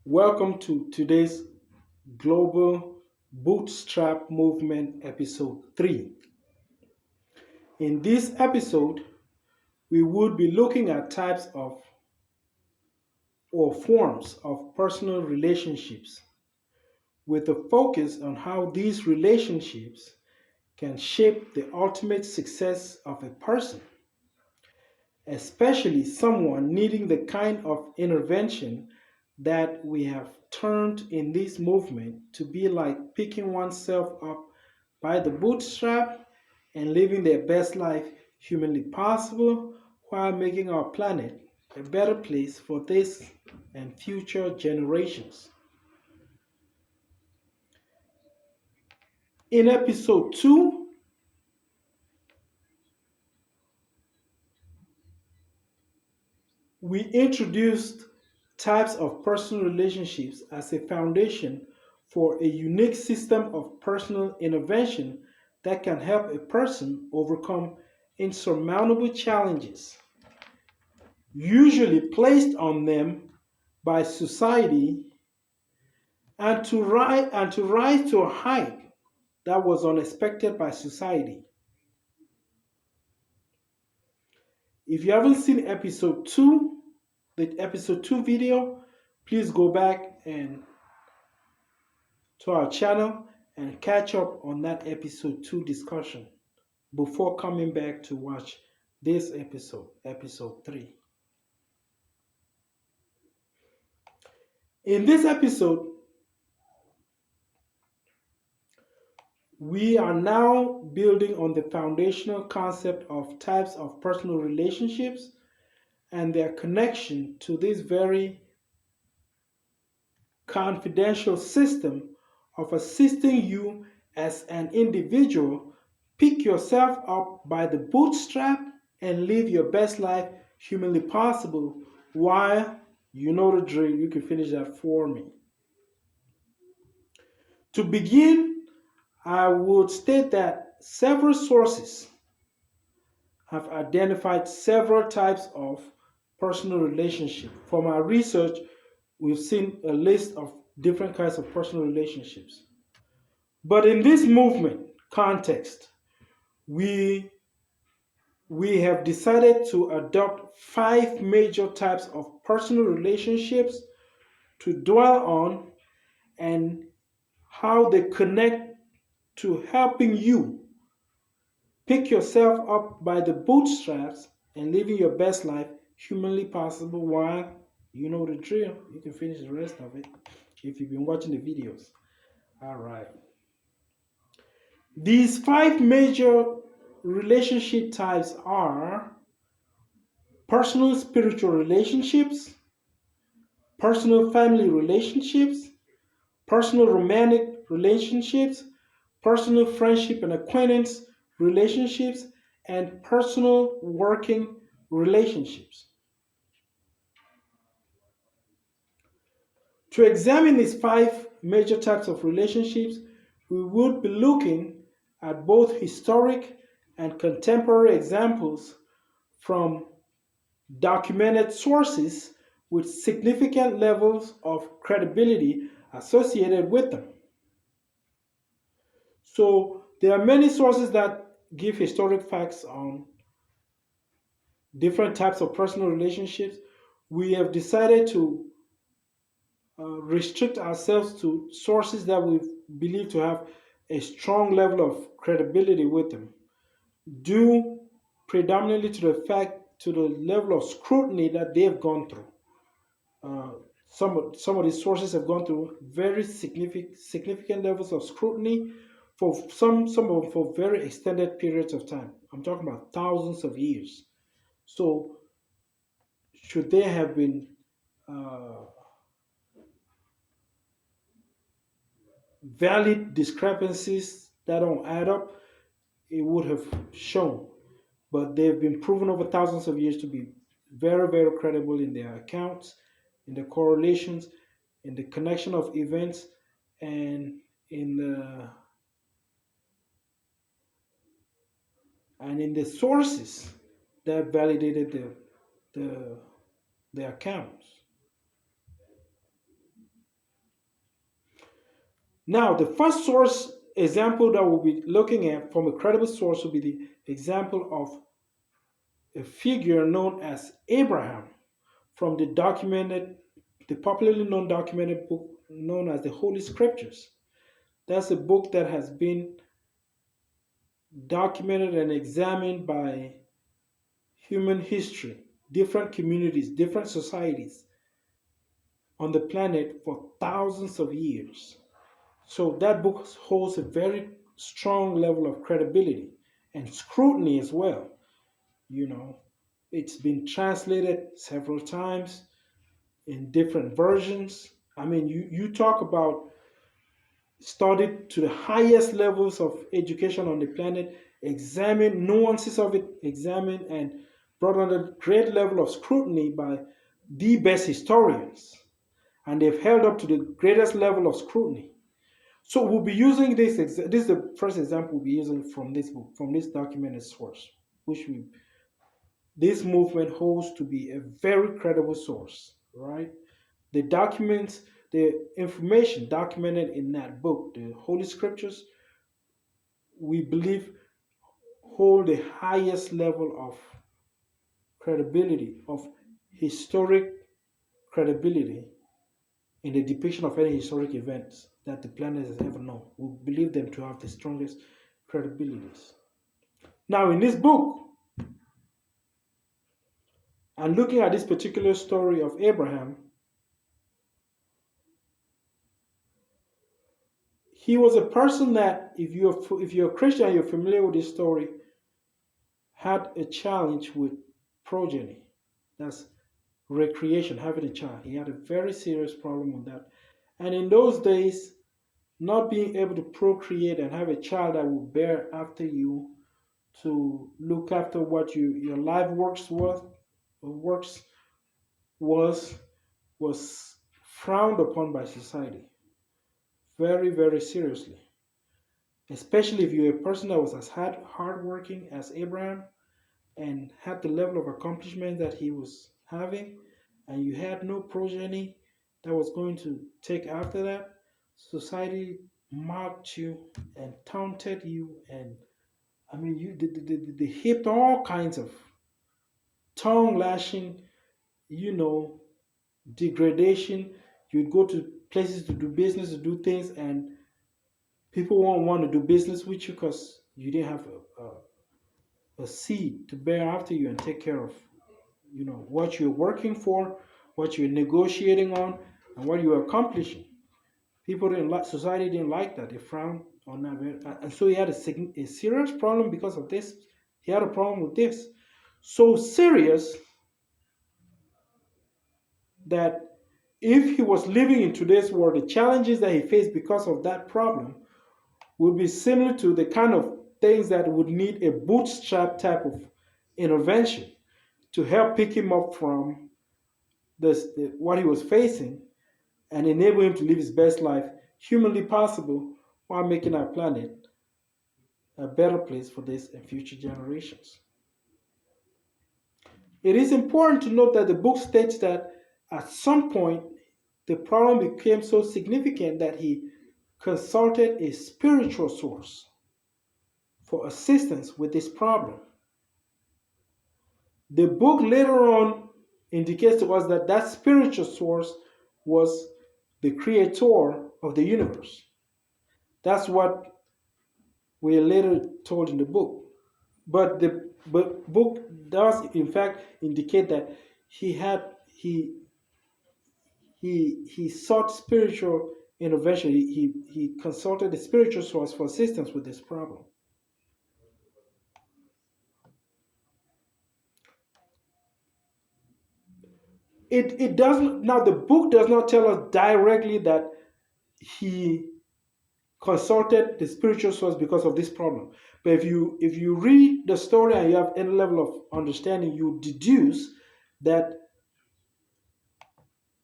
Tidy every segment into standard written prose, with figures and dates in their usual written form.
Welcome to today's Global Bootstrap Movement episode 3. In this episode, we would be looking at types of or forms of personal relationships with a focus on how these relationships can shape the ultimate success of a person, especially someone needing the kind of intervention that we have termed in this movement to be like picking oneself up by the bootstrap and living their best life humanly possible while making our planet a better place for this and future generations. In episode 2, we introduced types of personal relationships as a foundation for a unique system of personal intervention that can help a person overcome insurmountable challenges, usually placed on them by society, and to rise to a height that was unexpected by society. If you haven't seen episode 2, the episode 2 video, please go back and to our channel and catch up on that episode 2 discussion before coming back to watch this episode 3. In this episode, we are now building on the foundational concept of types of personal relationships and their connection to this very confidential system of assisting you as an individual pick yourself up by the bootstrap and live your best life humanly possible. While you know the drill, you can finish that for me. To begin, I would state that several sources have identified several types of personal relationship. From our research, we've seen a list of different kinds of personal relationships. But in this movement context, we we have decided to adopt five major types of personal relationships to dwell on and how they connect to helping you pick yourself up by the bootstraps and living your best life humanly possible while you know the drill. You can finish the rest of it if you've been watching the videos. All right. These five major relationship types are personal spiritual relationships, personal family relationships, personal romantic relationships, personal friendship and acquaintance relationships, and personal working relationships. To examine these five major types of relationships, we would be looking at both historic and contemporary examples from documented sources with significant levels of credibility associated with them. So there are many sources that give historic facts on different types of personal relationships. We have decided to restrict ourselves to sources that we believe to have a strong level of credibility with them, due predominantly to the fact to the level of scrutiny that they've gone through. Uh, some of these sources have gone through very significant levels of scrutiny for some of them for very extended periods of time. I'm talking about thousands of years. So should there have been uh, valid discrepancies that don't add up, it would have shown. But they've been proven over thousands of years to be very credible in their accounts, in the correlations, in the connection of events, and in the sources that validated the the accounts. Now, the first source example that we'll be looking at from a credible source will be the example of a figure known as Abraham from the popularly known documented book known as the Holy Scriptures. That's a book that has been documented and examined by human history, different communities, different societies on the planet for thousands of years. So that book holds a very strong level of credibility and scrutiny as well. You know, it's been translated several times in different versions. I mean, you talk about studied to the highest levels of education on the planet, examined nuances of it, examined and brought under great level of scrutiny by the best historians. And they've held up to the greatest level of scrutiny. So we'll be using this. This is the first example we'll be using from this book, from this documented source, which this movement holds to be a very credible source, right? The documents, the information documented in that book, the Holy Scriptures, we believe hold the highest level of credibility, of historic credibility in the depiction of any historic events that the planet has ever known. We believe them to have the strongest credibilities. Now, in this book, and looking at this particular story of Abraham, he was a person that, if you're a Christian, you're familiar with this story, had a challenge with progeny. That's recreation, having a child. He had a very serious problem with that. And in those days, not being able to procreate and have a child that will bear after you to look after what your life works was was frowned upon by society very, very seriously. Especially if you're a person that was as hardworking as Abraham and had the level of accomplishment that he was having, and you had no progeny that was going to take after that, society mocked you and taunted you, and I mean, they heaped all kinds of tongue lashing, you know, degradation. You'd go to places to do business, to do things, and people won't want to do business with you because you didn't have a seed to bear after you and take care of, what you're working for, what you're negotiating on, and what you're accomplishing. People didn't like, society didn't like that. They frowned on that, and so he had a serious problem because of this. He had a problem with this, so serious that if he was living in today's world, the challenges that he faced because of that problem would be similar to the kind of things that would need a bootstrap type of intervention to help pick him up from what he was facing and enable him to live his best life humanly possible while making our planet a better place for this and future generations. It is important to note that the book states that at some point the problem became so significant that he consulted a spiritual source for assistance with this problem. The book later on indicates to us that that spiritual source was the creator of the universe. That's what we are later told in the book. But the book does in fact indicate that he had he sought spiritual intervention. He consulted the spiritual source for assistance with this problem. It doesn't, now the book does not tell us directly that he consulted the spiritual source because of this problem. But if you read the story and you have any level of understanding, you deduce that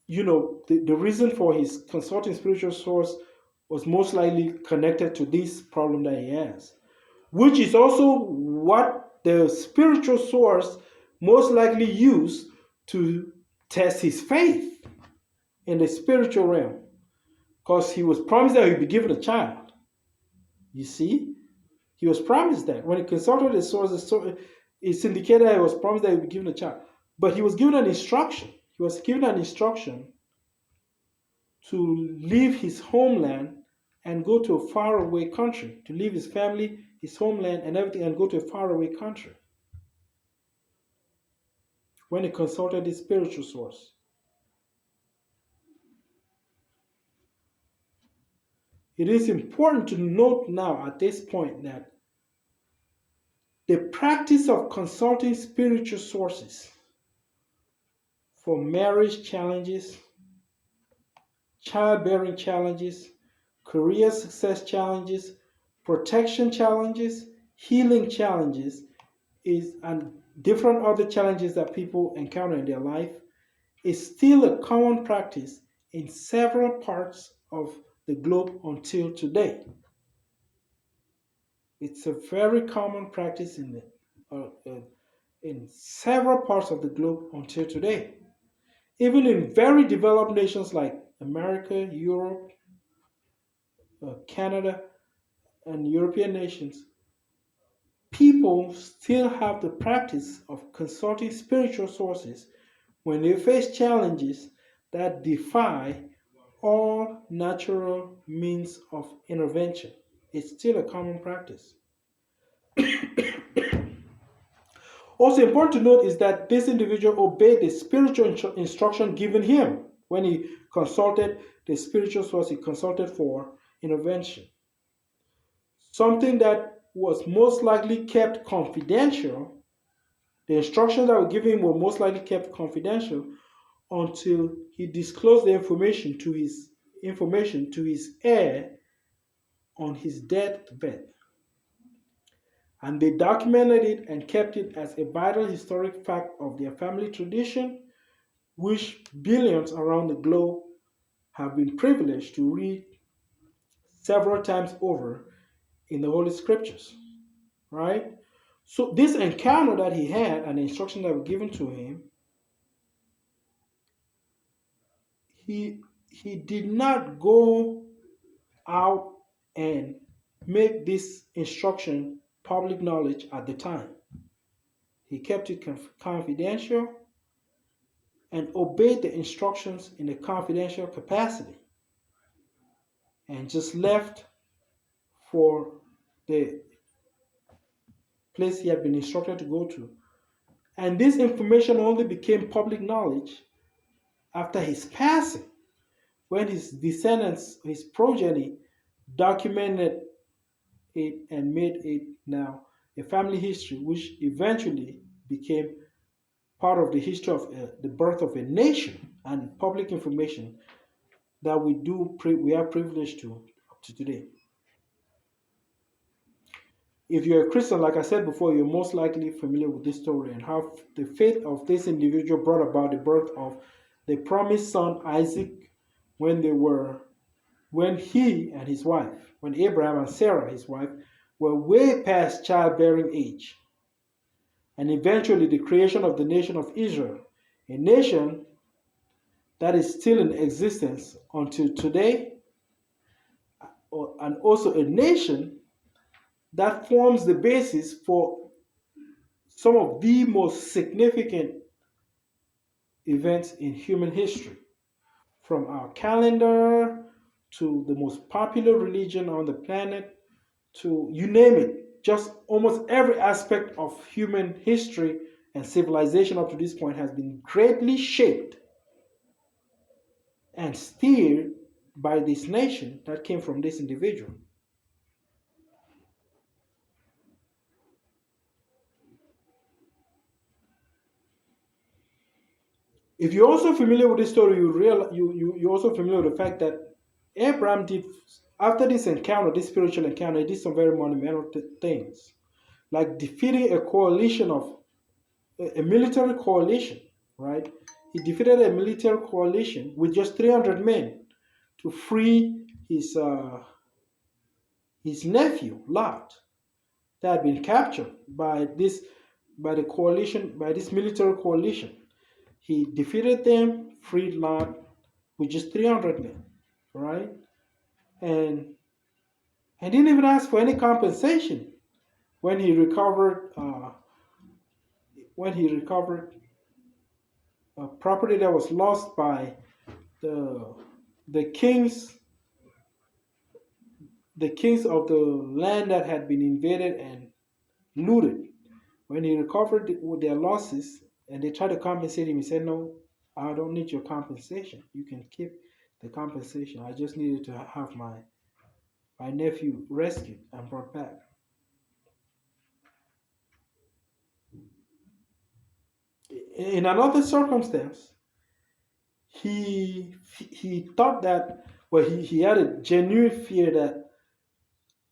the reason for his consulting spiritual source was most likely connected to this problem that he has, which is also what the spiritual source most likely used to test his faith in the spiritual realm. because he was promised that he'd be given a child. You see, he was promised that when he consulted his sources, so it's indicated that he was promised that he'd be given a child. But he was given an instruction. He was given an instruction to leave his homeland and go to a faraway country, to leave his family, his homeland, and everything, and go to a faraway country when he consulted his spiritual source. It is important to note now at this point that the practice of consulting spiritual sources for marriage challenges, childbearing challenges, career success challenges, protection challenges, healing challenges, and different other challenges that people encounter in their life is still a common practice in several parts of the globe until today. It's a very common practice in several parts of the globe until today. Even in very developed nations like America, Europe, Canada, and European nations, people still have the practice of consulting spiritual sources when they face challenges that defy all natural means of intervention. It's still a common practice. Also important to note is that this individual obeyed the spiritual instruction given him when he consulted the spiritual source he consulted for intervention. Something that was most likely kept confidential, the instructions that were given were most likely kept confidential until he disclosed the information to his heir on his deathbed. And they documented it and kept it as a vital historic fact of their family tradition, which billions around the globe have been privileged to read several times over in the Holy Scriptures, right? So this encounter that he had and the instruction that were given to him, he did not go out and make this instruction public knowledge at the time. He kept it confidential and obeyed the instructions in a confidential capacity and just left for the place he had been instructed to go to. And this information only became public knowledge after his passing, when his descendants, his progeny, documented it and made it now a family history, which eventually became part of the history of the birth of a nation and public information that we are privileged to up to today. If you're a Christian, like I said before, you're most likely familiar with this story and how the faith of this individual brought about the birth of the promised son Isaac when he and his wife, when Abraham and Sarah, his wife, were way past childbearing age. And eventually the creation of the nation of Israel, a nation that is still in existence until today, and also a nation that forms the basis for some of the most significant events in human history, from our calendar to the most popular religion on the planet, to you name it. Just almost every aspect of human history and civilization up to this point has been greatly shaped and steered by this nation that came from this individual. If you're also familiar with this story, you're also familiar with the fact that Abraham did, after this encounter, this spiritual encounter, he did some very monumental things, like defeating a military coalition, right? He defeated a military coalition with just 300 men to free his nephew Lot, that had been captured by this military coalition. He defeated them, freed Lot with just 300 men, right? and didn't even ask for any compensation when he recovered property that was lost by the the kings the kings of the land that had been invaded and looted. When he recovered with their losses and they tried to compensate him, he said, "No, I don't need your compensation. You can keep the compensation. I just needed to have my nephew rescued and brought back." In another circumstance, he thought that, well, he had a genuine fear that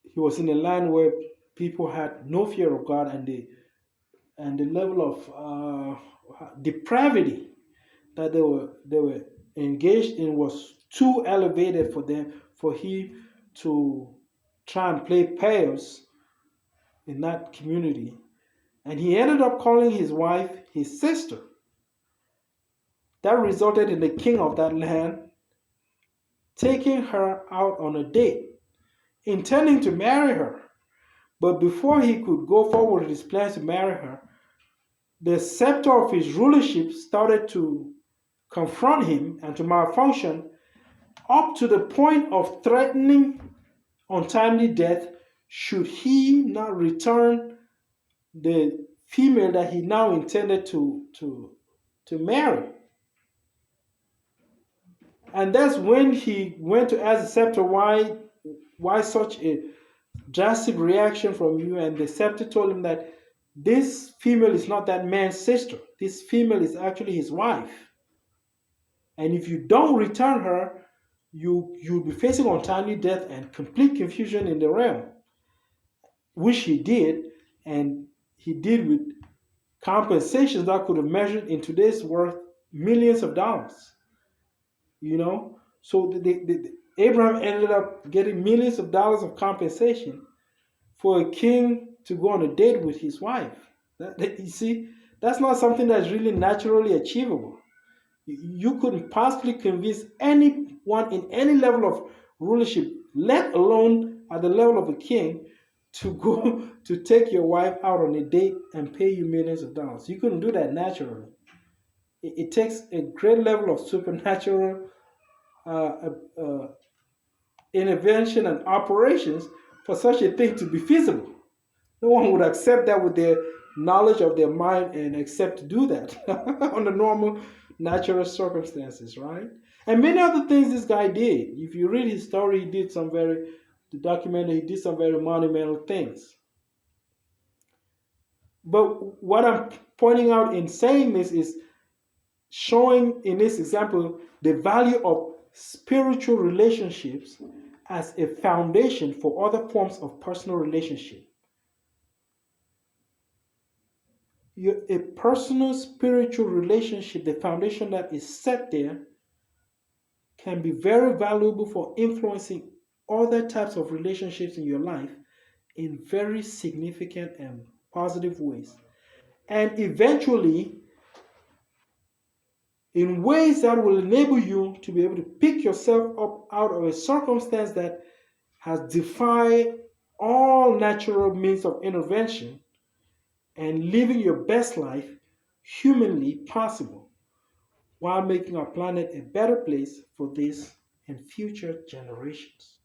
he was in a land where people had no fear of God, and the level of depravity that they were engaged in was too elevated for them for him to try and play pairs in that community. And he ended up calling his wife his sister. That resulted in the king of that land taking her out on a date, intending to marry her. But before he could go forward with his plans to marry her, the scepter of his rulership started to confront him and to malfunction, up to the point of threatening untimely death should he not return the female that he now intended to marry. And that's when he went to ask the scepter, why such a drastic reaction from you? And the scepter told him that this female is not that man's sister. This female is actually his wife. And if you don't return her, you'll be facing untimely death and complete confusion in the realm, which he did, and he did with compensations that could have measured in today's worth millions of dollars. You know, so Abraham ended up getting millions of dollars of compensation for a king to go on a date with his wife. You see, that's not something that's really naturally achievable. You couldn't possibly convince anyone in any level of rulership, let alone at the level of a king, to go to take your wife out on a date and pay you millions of dollars. You couldn't do that naturally. It takes a great level of supernatural uh, uh, intervention and operations for such a thing to be feasible. No one would accept that with their knowledge of their mind and accept to do that under normal natural circumstances, right? And many other things this guy did. If you read his story, he did some very, the documentary, he did some very monumental things. But what I'm pointing out in saying this is showing in this example the value of spiritual relationships as a foundation for other forms of personal relationship. A personal spiritual relationship, the foundation that is set there, can be very valuable for influencing other types of relationships in your life in very significant and positive ways. And eventually, in ways that will enable you to be able to pick yourself up out of a circumstance that has defied all natural means of intervention and living your best life humanly possible while making our planet a better place for this and future generations.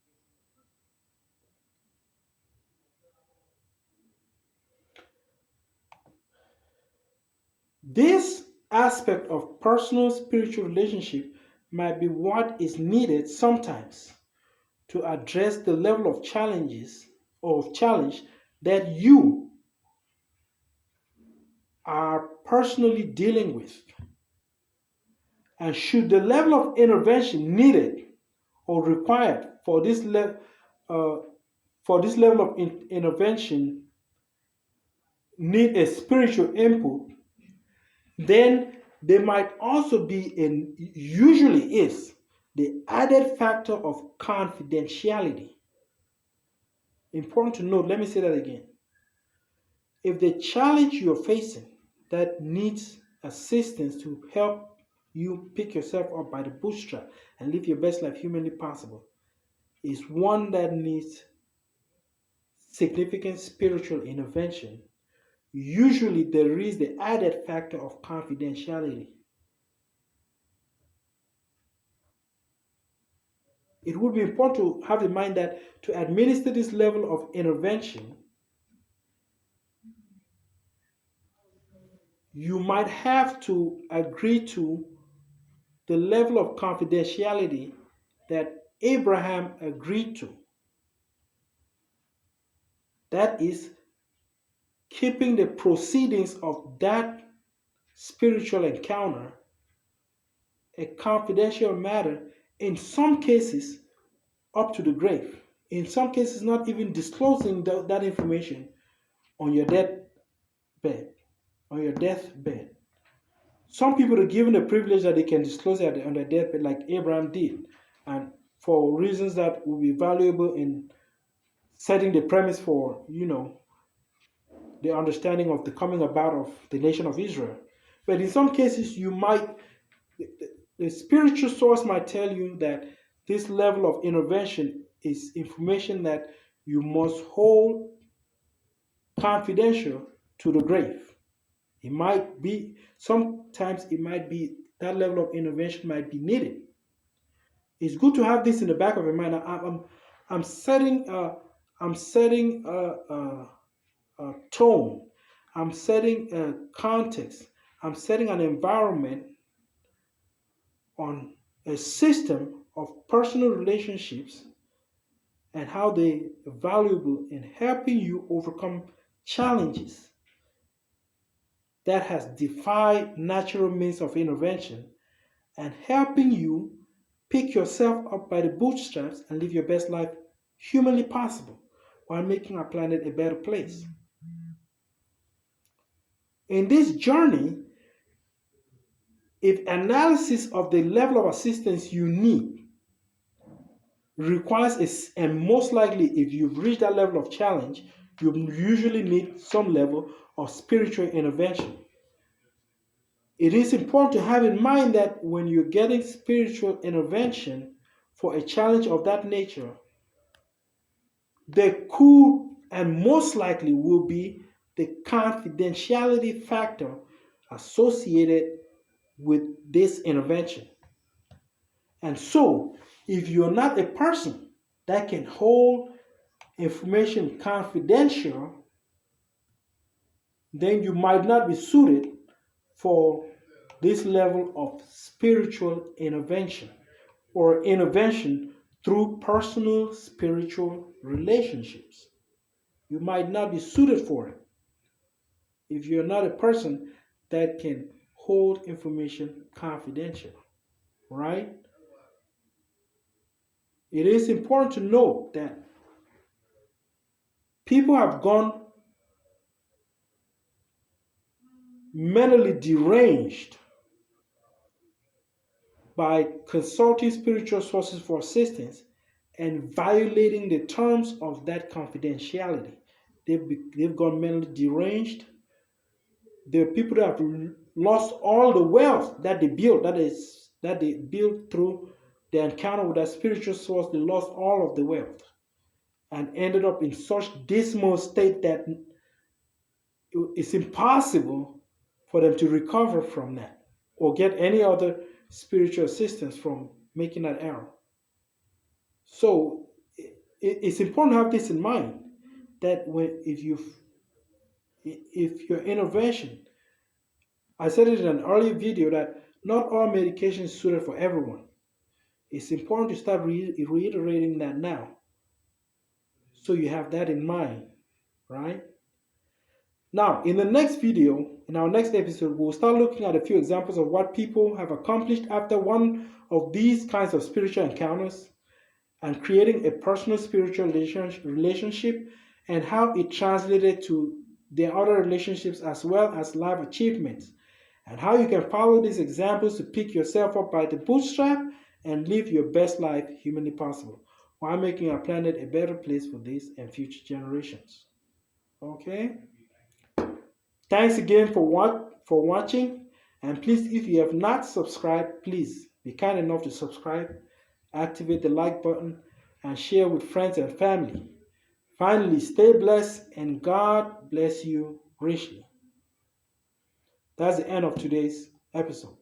This aspect of personal spiritual relationship might be what is needed sometimes to address the level of challenges or of challenge that you are personally dealing with. And should the level of intervention needed or required uh, for this level of intervention need a spiritual input, then there might also be, and usually is, the added factor of confidentiality. Important to note, let me say that again. If the challenge you're facing that needs assistance to help you pick yourself up by the bootstrap and live your best life humanly possible, is one that needs significant spiritual intervention, usually there is the added factor of confidentiality. It would be important to have in mind that to administer this level of intervention, you might have to agree to the level of confidentiality that Abraham agreed to. That is, keeping the proceedings of that spiritual encounter a confidential matter, in some cases up to the grave. In some cases, not even disclosing that information on your deathbed, on your deathbed. Some people are given the privilege that they can disclose it on their deathbed, like Abraham did, and for reasons that will be valuable in setting the premise for, the understanding of the coming about of the nation of Israel. But in some cases, the spiritual source might tell you that this level of intervention is information that you must hold confidential to the grave. It might be, sometimes it might be, that level of intervention might be needed. It's good to have this in the back of your mind. I'm setting a tone. I'm setting a context. I'm setting an environment on a system of personal relationships and how they are valuable in helping you overcome challenges that has defied natural means of intervention and helping you pick yourself up by the bootstraps and live your best life humanly possible while making our planet a better place. In this journey, if analysis of the level of assistance you need requires and most likely if you've reached that level of challenge, you usually need some level of spiritual intervention. It is important to have in mind that when you're getting spiritual intervention for a challenge of that nature, there could and most likely will be the confidentiality factor associated with this intervention. And so, if you're not a person that can hold information confidential, then you might not be suited for this level of spiritual intervention or intervention through personal spiritual relationships. You might not be suited for it if you're not a person that can hold information confidential, right? It is important to note that people have gone mentally deranged by consulting spiritual sources for assistance and violating the terms of that confidentiality. They've gone mentally deranged. There are people that have lost all the wealth that they built, that they built through the encounter with that spiritual source. They lost all of the wealth and ended up in such dismal state that it's impossible for them to recover from that or get any other spiritual assistance from making that error. So it's important to have this in mind that if your intervention, I said it in an earlier video that not all medication is suited for everyone. It's important to start reiterating that now, so you have that in mind, right? Now, in the next video, in our next episode, we'll start looking at a few examples of what people have accomplished after one of these kinds of spiritual encounters and creating a personal spiritual relationship and how it translated to their other relationships as well as life achievements, and how you can follow these examples to pick yourself up by the bootstrap and live your best life humanly possible while making our planet a better place for this and future generations. Okay? Thanks again for watching, and please, if you have not subscribed, please be kind enough to subscribe, activate the like button, and share with friends and family. Finally, stay blessed and God bless you richly. That's the end of today's episode.